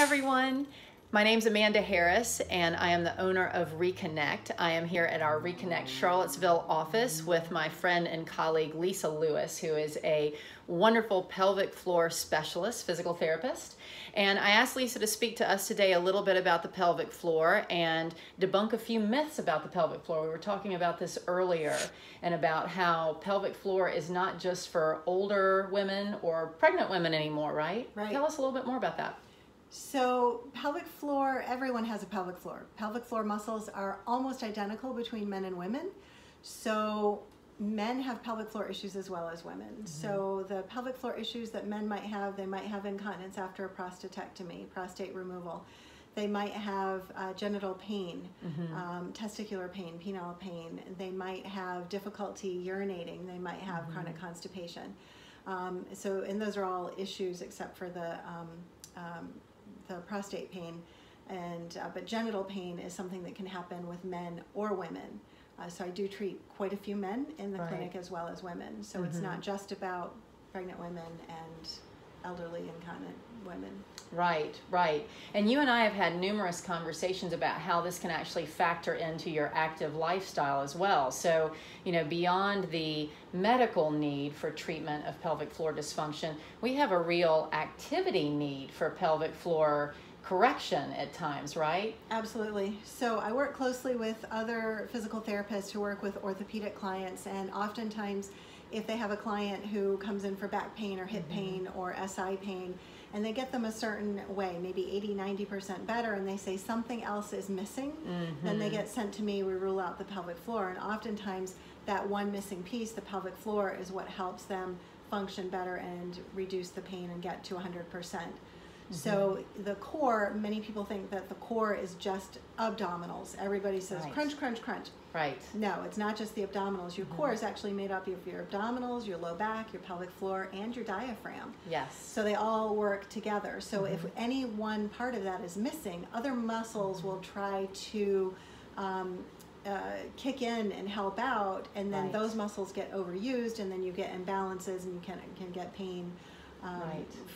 everyone. My name's Amanda Harris and I am the owner of Re-Kinect. I am here at our Re-Kinect Charlottesville office with my friend and colleague Lisa Lewis, who is a wonderful pelvic floor specialist, physical therapist. And I asked Lisa to speak to us today a little bit about the pelvic floor and debunk a few myths about the pelvic floor. We were talking about this earlier and about how pelvic floor is not just for older women or pregnant women anymore, right? Right. Tell us a little bit more about that. So pelvic floor, everyone has a pelvic floor. Pelvic floor muscles are almost identical between men and women. So men have pelvic floor issues as well as women. Mm-hmm. So the pelvic floor issues that men might have, they might have incontinence after a prostatectomy, prostate removal. They might have genital pain, mm-hmm. Testicular pain, penile pain. They might have difficulty urinating. They might have mm-hmm. chronic constipation. And those are all issues except for the prostate pain, but genital pain is something that can happen with men or women. So I do treat quite a few men in the clinic as well as women. So mm-hmm. it's not just about pregnant women and elderly incontinent women. Right, right. And you and I have had numerous conversations about how this can actually factor into your active lifestyle as well. So, you know, beyond the medical need for treatment of pelvic floor dysfunction, we have a real activity need for pelvic floor correction at times, right? Absolutely. So I work closely with other physical therapists who work with orthopedic clients, and oftentimes if they have a client who comes in for back pain or hip mm-hmm. pain or SI pain, and they get them a certain way, maybe 80–90% better, and they say something else is missing, mm-hmm. then they get sent to me, we rule out the pelvic floor, and oftentimes that one missing piece, the pelvic floor, is what helps them function better and reduce the pain and get to 100%. Mm-hmm. So the core, many people think that the core is just abdominals. Everybody says crunch, crunch, crunch. Right. No, it's not just the abdominals. Your mm-hmm. core is actually made up of your abdominals, your low back, your pelvic floor, and your diaphragm. Yes. So they all work together. So mm-hmm. if any one part of that is missing, other muscles will try to kick in and help out, and then those muscles get overused, and then you get imbalances, and you can get pain.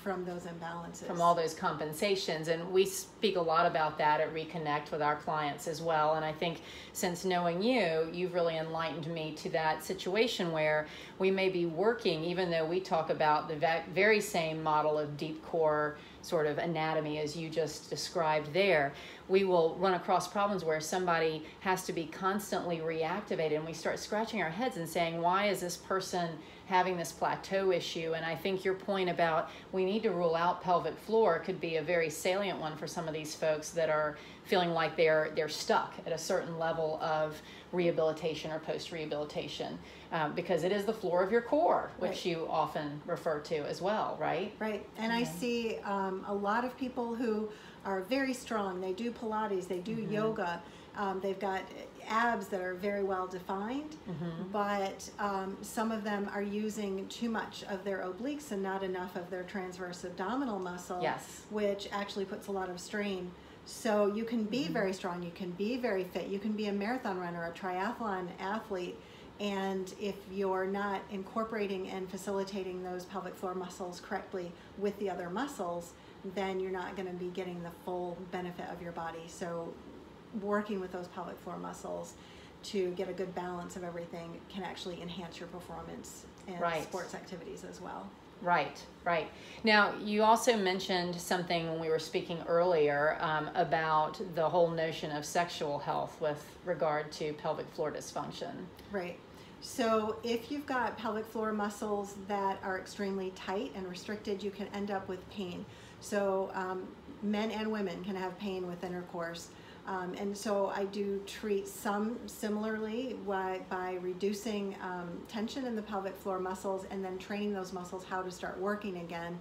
From those imbalances. From all those compensations. And we speak a lot about that at Re-Kinect with our clients as well. And I think since knowing you, you've really enlightened me to that situation where we may be working, even though we talk about the very same model of deep core sort of anatomy as you just described there, we will run across problems where somebody has to be constantly reactivated, and we start scratching our heads and saying, why is this person having this plateau issue? And I think your point about we need to rule out pelvic floor could be a very salient one for some of these folks that are feeling like they're stuck at a certain level of rehabilitation or post-rehabilitation, because it is the floor of your core, which you often refer to as well, right? Right. And I see a lot of people who are very strong. They do Pilates, they do mm-hmm. yoga. They've got abs that are very well defined, mm-hmm. but some of them are using too much of their obliques and not enough of their transverse abdominal muscle, which actually puts a lot of strain. So you can be mm-hmm. very strong, you can be very fit, you can be a marathon runner, a triathlon athlete, and if you're not incorporating and facilitating those pelvic floor muscles correctly with the other muscles, then you're not going to be getting the full benefit of your body. So working with those pelvic floor muscles to get a good balance of everything can actually enhance your performance in sports activities as well. Right, right. Now, you also mentioned something when we were speaking earlier about the whole notion of sexual health with regard to pelvic floor dysfunction. Right. So if you've got pelvic floor muscles that are extremely tight and restricted, you can end up with pain. So men and women can have pain with intercourse. And so I do treat some similarly by reducing tension in the pelvic floor muscles and then training those muscles how to start working again.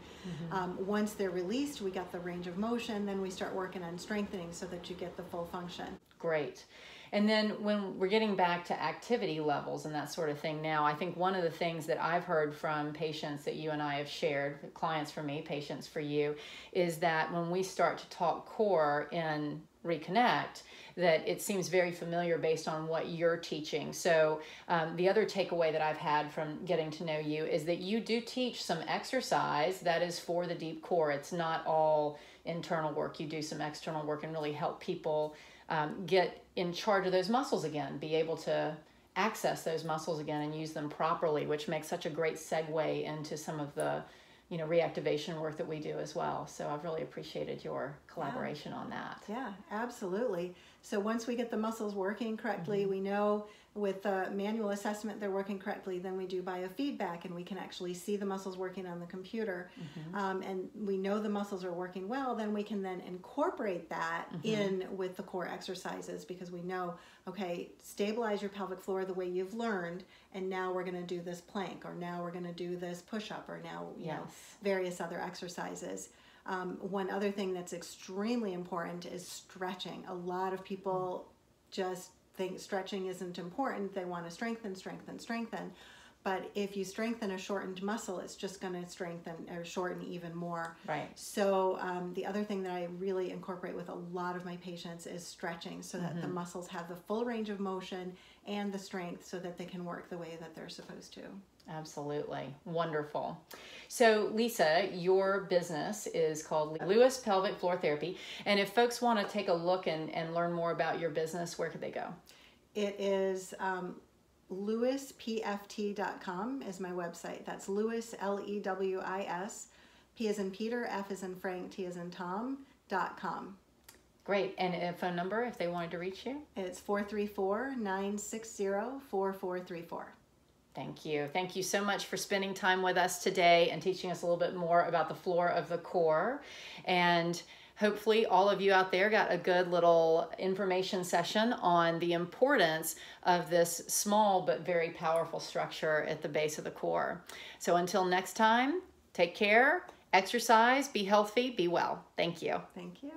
Mm-hmm. Once they're released, we got the range of motion, then we start working on strengthening so that you get the full function. Great. And then when we're getting back to activity levels and that sort of thing now, I think one of the things that I've heard from patients that you and I have shared, clients for me, patients for you, is that when we start to talk core in Re-Kinect, that it seems very familiar based on what you're teaching. So the other takeaway that I've had from getting to know you is that you do teach some exercise that is for the deep core. It's not all internal work, you do some external work and really help people get in charge of those muscles again, be able to access those muscles again and use them properly, which makes such a great segue into some of the reactivation work that we do as well. So I've really appreciated your collaboration on that. Yeah, absolutely. So once we get the muscles working correctly, we know with the manual assessment they're working correctly, then we do biofeedback and we can actually see the muscles working on the computer. And we know the muscles are working well, then we can then incorporate that in with the core exercises, because we know, okay, stabilize your pelvic floor the way you've learned, and now we're going to do this plank, or now we're going to do this push-up, or now you know, various other exercises. One other thing that's extremely important is stretching. A lot of people just think stretching isn't important. They want to strengthen, strengthen, strengthen. But if you strengthen a shortened muscle, it's just going to strengthen or shorten even more. Right. So the other thing that I really incorporate with a lot of my patients is stretching, so that the muscles have the full range of motion and the strength so that they can work the way that they're supposed to. Absolutely. Wonderful. So Lisa, your business is called Lewis Pelvic Floor Therapy. And if folks want to take a look and learn more about your business, where could they go? It is lewispft.com is my website. That's Lewis, Lewis, P as in Peter, F as in Frank, T as in Tom.com. Great. And a phone number if they wanted to reach you? It's 434-960-4434. Thank you. Thank you so much for spending time with us today and teaching us a little bit more about the floor of the core. And hopefully all of you out there got a good little information session on the importance of this small but very powerful structure at the base of the core. So until next time, take care, exercise, be healthy, be well. Thank you. Thank you.